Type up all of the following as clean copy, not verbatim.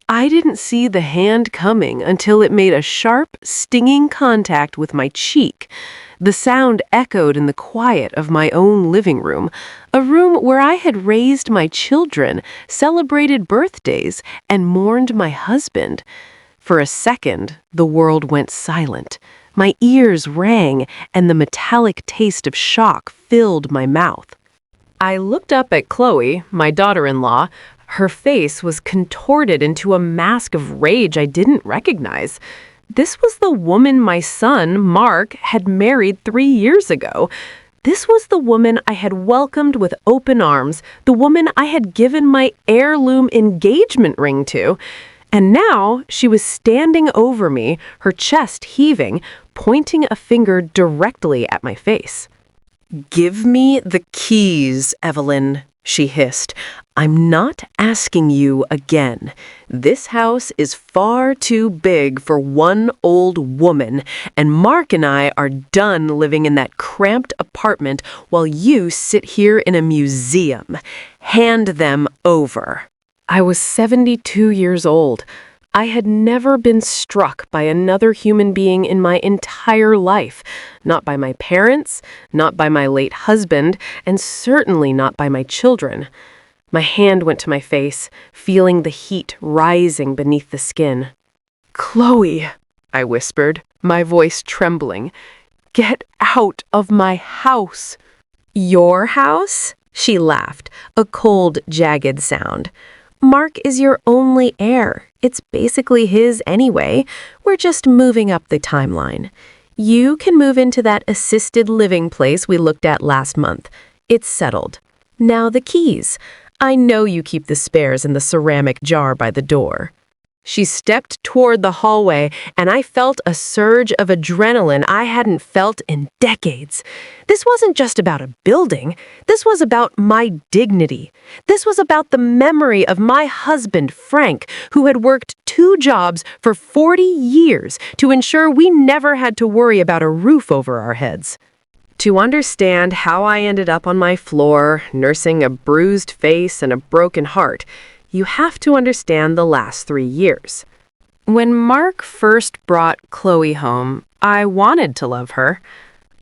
I didn't see the hand coming until it made a sharp, stinging contact with my cheek. The sound echoed in the quiet of my own living room, a room where I had raised my children, celebrated birthdays, and mourned my husband. For a second, the world went silent. My ears rang, and the metallic taste of shock filled my mouth. I looked up at Chloe, my daughter-in-law. Her face was contorted into a mask of rage I didn't recognize. This was the woman my son, Mark, had married 3 years ago. This was the woman I had welcomed with open arms, the woman I had given my heirloom engagement ring to. And now she was standing over me, her chest heaving, pointing a finger directly at my face. "Give me the keys, Evelyn," she hissed. "I'm not asking you again. This house is far too big for one old woman, and Mark and I are done living in that cramped apartment while you sit here in a museum. Hand them over." I was 72 years old. I had never been struck by another human being in my entire life, not by my parents, not by my late husband, and certainly not by my children. My hand went to my face, feeling the heat rising beneath the skin. "Chloe," I whispered, my voice trembling, "get out of my house." "Your house?" She laughed, a cold, jagged sound. "Mark is your only heir. It's basically his anyway. We're just moving up the timeline. You can move into that assisted living place we looked at last month. It's settled. Now the keys. I know you keep the spares in the ceramic jar by the door." She stepped toward the hallway, and I felt a surge of adrenaline I hadn't felt in decades. This wasn't just about a building. This was about my dignity. This was about the memory of my husband, Frank, who had worked 2 jobs for 40 years to ensure we never had to worry about a roof over our heads. To understand how I ended up on my floor, nursing a bruised face and a broken heart, you have to understand the last 3 years. When Mark first brought Chloe home, I wanted to love her.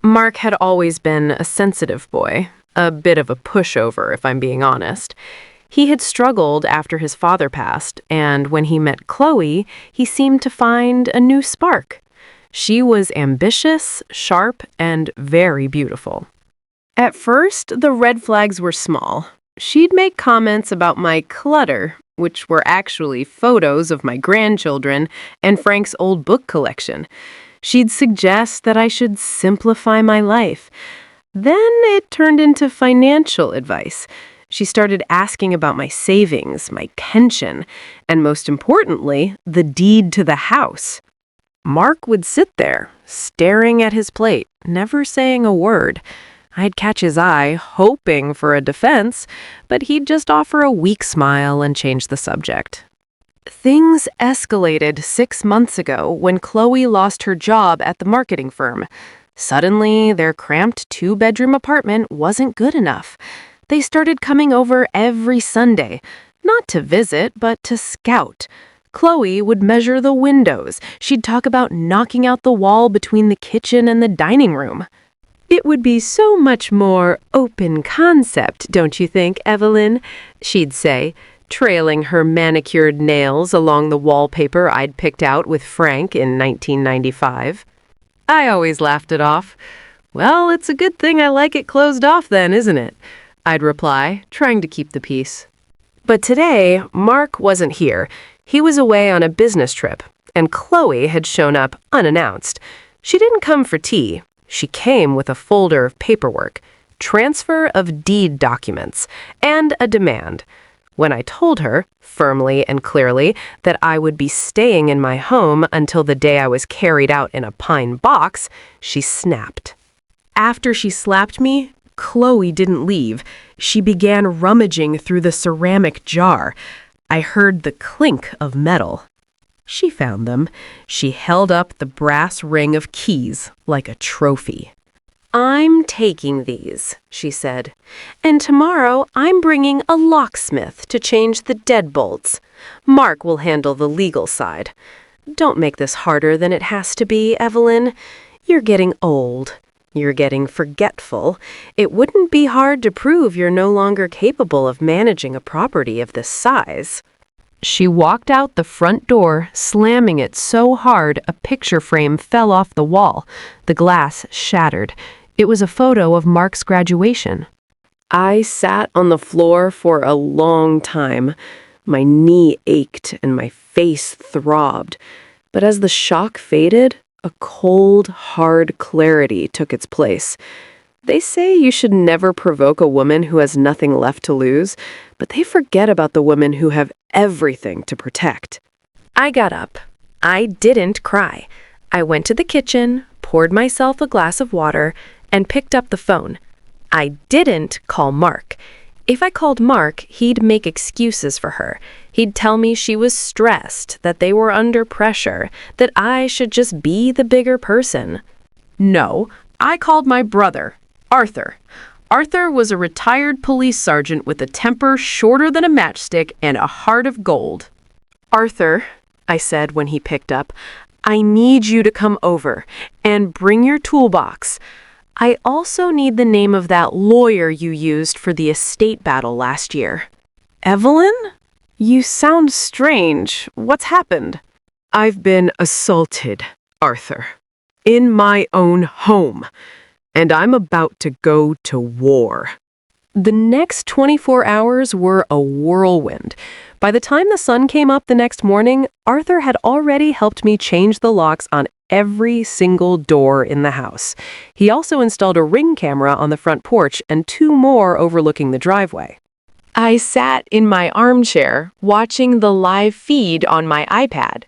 Mark had always been a sensitive boy, a bit of a pushover, if I'm being honest. He had struggled after his father passed, and when he met Chloe, he seemed to find a new spark. She was ambitious, sharp, and very beautiful. At first, the red flags were small. She'd make comments about my clutter, which were actually photos of my grandchildren and Frank's old book collection. She'd suggest that I should simplify my life. Then it turned into financial advice. She started asking about my savings, my pension, and most importantly, the deed to the house. Mark would sit there, staring at his plate, never saying a word. I'd catch his eye, hoping for a defense, but he'd just offer a weak smile and change the subject. Things escalated 6 months ago when Chloe lost her job at the marketing firm. Suddenly, their cramped 2-bedroom apartment wasn't good enough. They started coming over every Sunday, not to visit, but to scout. Chloe would measure the windows. She'd talk about knocking out the wall between the kitchen and the dining room. "It would be so much more open concept, don't you think, Evelyn?" she'd say, trailing her manicured nails along the wallpaper I'd picked out with Frank in 1995. I always laughed it off. "Well, it's a good thing I like it closed off then, isn't it?" I'd reply, trying to keep the peace. But today, Mark wasn't here. He was away on a business trip, and Chloe had shown up unannounced. She didn't come for tea. She came with a folder of paperwork, transfer of deed documents, and a demand. When I told her, firmly and clearly, that I would be staying in my home until the day I was carried out in a pine box, she snapped. After she slapped me, Chloe didn't leave. She began rummaging through the ceramic jar. I heard the clink of metal. She found them. She held up the brass ring of keys like a trophy. I'm taking these, she said, and tomorrow I'm bringing a locksmith to change the deadbolts. Mark will handle the legal side. Don't make this harder than it has to be, Evelyn. You're getting old. You're getting forgetful. It wouldn't be hard to prove you're no longer capable of managing a property of this size. She walked out the front door, slamming it so hard a picture frame fell off the wall. The glass shattered. It was a photo of Mark's graduation. I sat on the floor for a long time. My knee ached and my face throbbed. But as the shock faded, a cold, hard clarity took its place. They say you should never provoke a woman who has nothing left to lose, but they forget about the women who have everything to protect. I got up. I didn't cry. I went to the kitchen, poured myself a glass of water, and picked up the phone. I didn't call Mark. If I called Mark, he'd make excuses for her. He'd tell me she was stressed, that they were under pressure, that I should just be the bigger person. No, I called my brother, Arthur. Arthur was a retired police sergeant with a temper shorter than a matchstick and a heart of gold. Arthur, I said when he picked up, I need you to come over and bring your toolbox. I also need the name of that lawyer you used for the estate battle last year. Evelyn? You sound strange. What's happened? I've been assaulted, Arthur, in my own home, and I'm about to go to war. The next 24 hours were a whirlwind. By the time the sun came up the next morning, Arthur had already helped me change the locks on every single door in the house. He also installed a ring camera on the front porch and 2 more overlooking the driveway. I sat in my armchair watching the live feed on my iPad.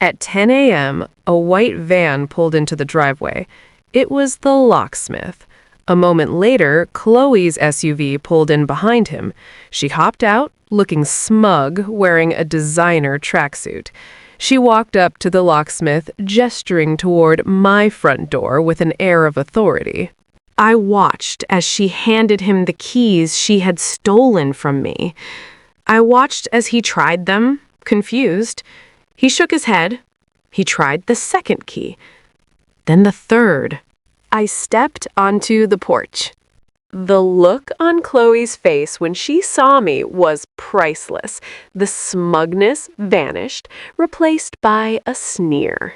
At 10 a.m., a white van pulled into the driveway. It was the locksmith. A moment later, Chloe's SUV pulled in behind him. She hopped out, looking smug, wearing a designer tracksuit. She walked up to the locksmith, gesturing toward my front door with an air of authority. I watched as she handed him the keys she had stolen from me. I watched as he tried them, confused. He shook his head. He tried the second key. Then the third. I stepped onto the porch. The look on Chloe's face when she saw me was priceless. The smugness vanished, replaced by a sneer.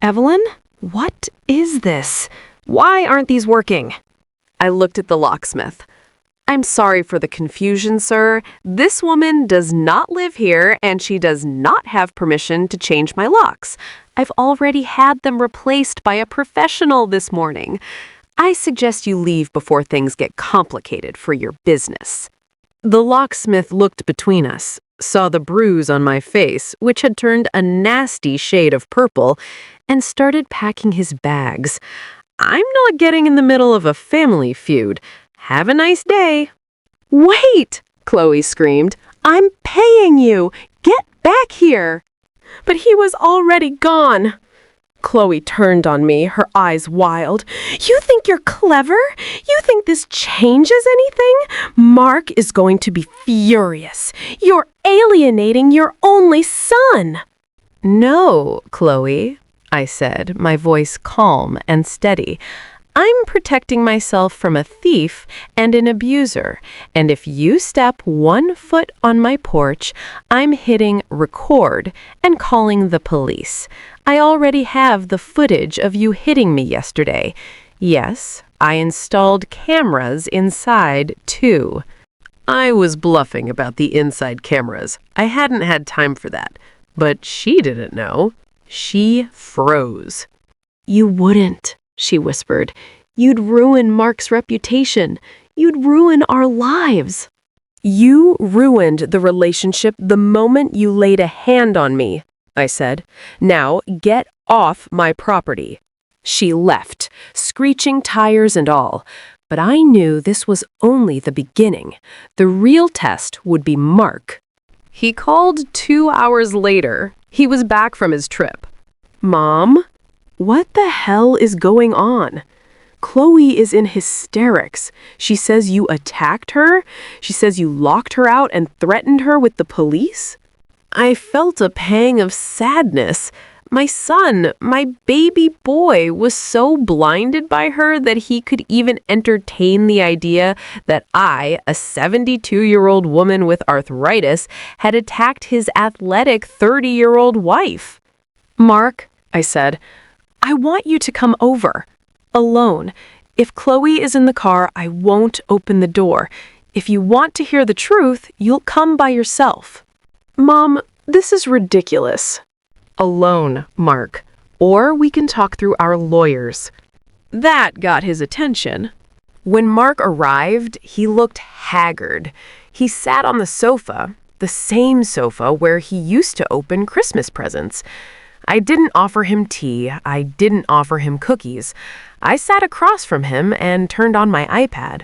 Evelyn, what is this? Why aren't these working? I looked at the locksmith. I'm sorry for the confusion, sir. This woman does not live here, and she does not have permission to change my locks. I've already had them replaced by a professional this morning. I suggest you leave before things get complicated for your business. The locksmith looked between us, saw the bruise on my face, which had turned a nasty shade of purple, and started packing his bags. I'm not getting in the middle of a family feud. Have a nice day. Wait, Chloe screamed. I'm paying you. Get back here. But he was already gone. Chloe turned on me, her eyes wild. You think you're clever? You think this changes anything? Mark is going to be furious. You're alienating your only son. No, Chloe, I said, my voice calm and steady. I'm protecting myself from a thief and an abuser, and if you step 1 foot on my porch, I'm hitting record and calling the police. I already have the footage of you hitting me yesterday. Yes, I installed cameras inside, too. I was bluffing about the inside cameras. I hadn't had time for that. But she didn't know. She froze. You wouldn't, she whispered. You'd ruin Mark's reputation. You'd ruin our lives. You ruined the relationship the moment you laid a hand on me, I said. Now get off my property. She left, screeching tires and all. But I knew this was only the beginning. The real test would be Mark. He called 2 hours later. He was back from his trip. Mom, what the hell is going on? Chloe is in hysterics. She says you attacked her. She says you locked her out and threatened her with the police. I felt a pang of sadness. My son, my baby boy, was so blinded by her that he could even entertain the idea that I, a 72-year-old woman with arthritis, had attacked his athletic 30-year-old wife. "Mark," I said, "I want you to come over. Alone. If Chloe is in the car, I won't open the door. If you want to hear the truth, you'll come by yourself." "Mom, this is ridiculous." "Alone, Mark. Or we can talk through our lawyers." That got his attention. When Mark arrived, he looked haggard. He sat on the sofa, the same sofa where he used to open Christmas presents. I didn't offer him tea. I didn't offer him cookies. I sat across from him and turned on my iPad.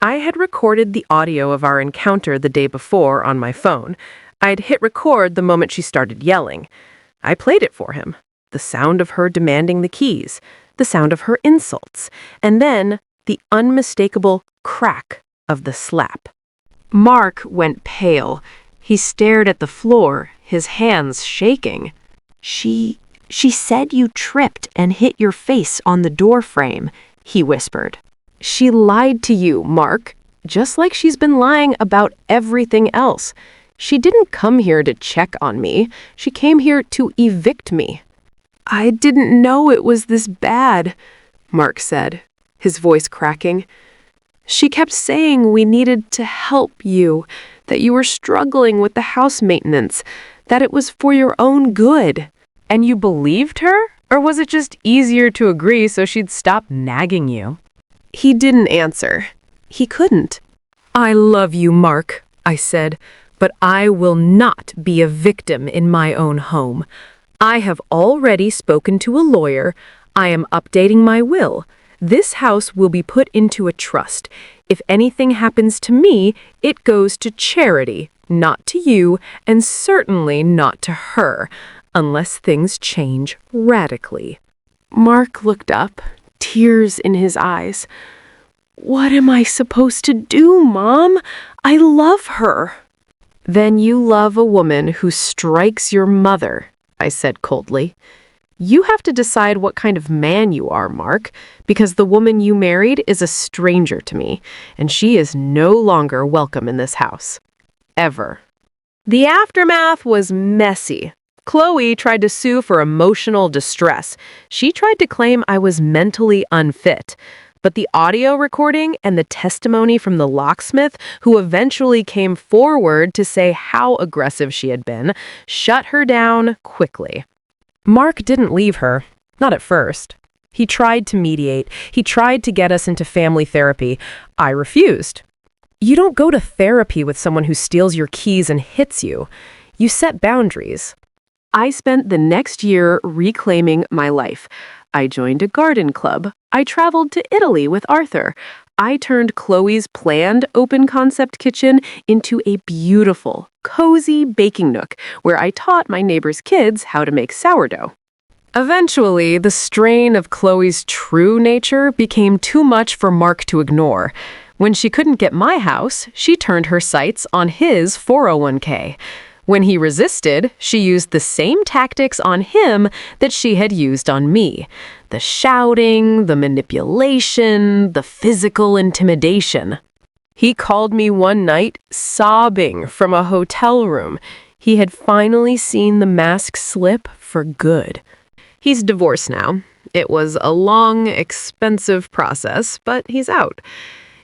I had recorded the audio of our encounter the day before on my phone. I'd hit record the moment she started yelling. I played it for him. The sound of her demanding the keys, the sound of her insults, and then the unmistakable crack of the slap. Mark went pale. He stared at the floor, his hands shaking. She said you tripped and hit your face on the door frame," he whispered. "She lied to you, Mark, just like she's been lying about everything else. She didn't come here to check on me. She came here to evict me." "I didn't know it was this bad," Mark said, his voice cracking. "She kept saying we needed to help you, that you were struggling with the house maintenance, that it was for your own good." "And you believed her? Or was it just easier to agree so she'd stop nagging you?" He didn't answer. He couldn't. "I love you, Mark," I said, "but I will not be a victim in my own home. I have already spoken to a lawyer. I am updating my will. This house will be put into a trust. If anything happens to me, it goes to charity, not to you, and certainly not to her, unless things change radically." Mark looked up, tears in his eyes. "What am I supposed to do, Mom? I love her." "Then you love a woman who strikes your mother," I said coldly. "You have to decide what kind of man you are, Mark, because the woman you married is a stranger to me, and she is no longer welcome in this house. Ever." The aftermath was messy. Chloe tried to sue for emotional distress. She tried to claim I was mentally unfit. But the audio recording and the testimony from the locksmith, who eventually came forward to say how aggressive she had been, shut her down quickly. Mark didn't leave her, not at first. He tried to mediate. He tried to get us into family therapy. I refused. You don't go to therapy with someone who steals your keys and hits you. You set boundaries. I spent the next year reclaiming my life. I joined a garden club. I traveled to Italy with Arthur. I turned Chloe's planned open-concept kitchen into a beautiful, cozy baking nook where I taught my neighbors' kids how to make sourdough. Eventually, the strain of Chloe's true nature became too much for Mark to ignore. When she couldn't get my house, she turned her sights on his 401k. When he resisted, she used the same tactics on him that she had used on me. The shouting, the manipulation, the physical intimidation. He called me one night, sobbing from a hotel room. He had finally seen the mask slip for good. He's divorced now. It was a long, expensive process, but he's out.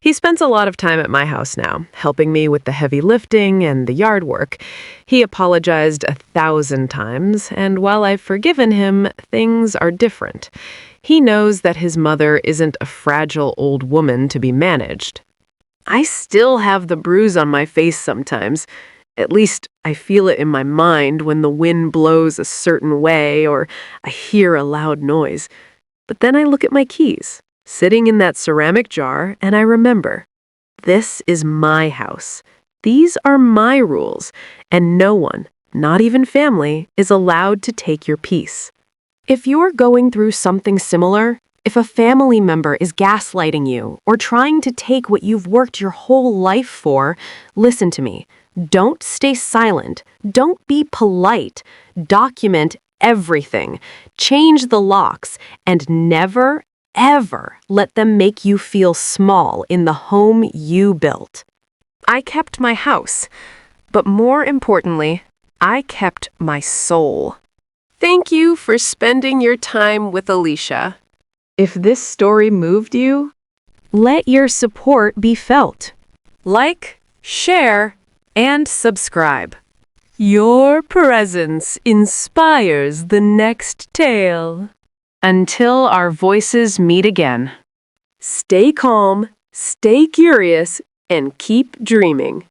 He spends a lot of time at my house now, helping me with the heavy lifting and the yard work. He apologized 1,000 times, and while I've forgiven him, things are different. He knows that his mother isn't a fragile old woman to be managed. I still have the bruise on my face sometimes. At least I feel it in my mind when the wind blows a certain way or I hear a loud noise. But then I look at my keys, sitting in that ceramic jar, and I remember, this is my house. These are my rules, and no one, not even family, is allowed to take your peace. If you're going through something similar, If a family member is gaslighting you or trying to take what you've worked your whole life for, listen to me. Don't stay silent. Don't be polite. Document everything. Change the locks and never, ever let them make you feel small in the home you built. I kept my house, but more importantly, I kept my soul. Thank you for spending your time with Alicia. If this story moved you, let your support be felt. Like, share, and subscribe. Your presence inspires the next tale. Until our voices meet again, stay calm, stay curious, and keep dreaming.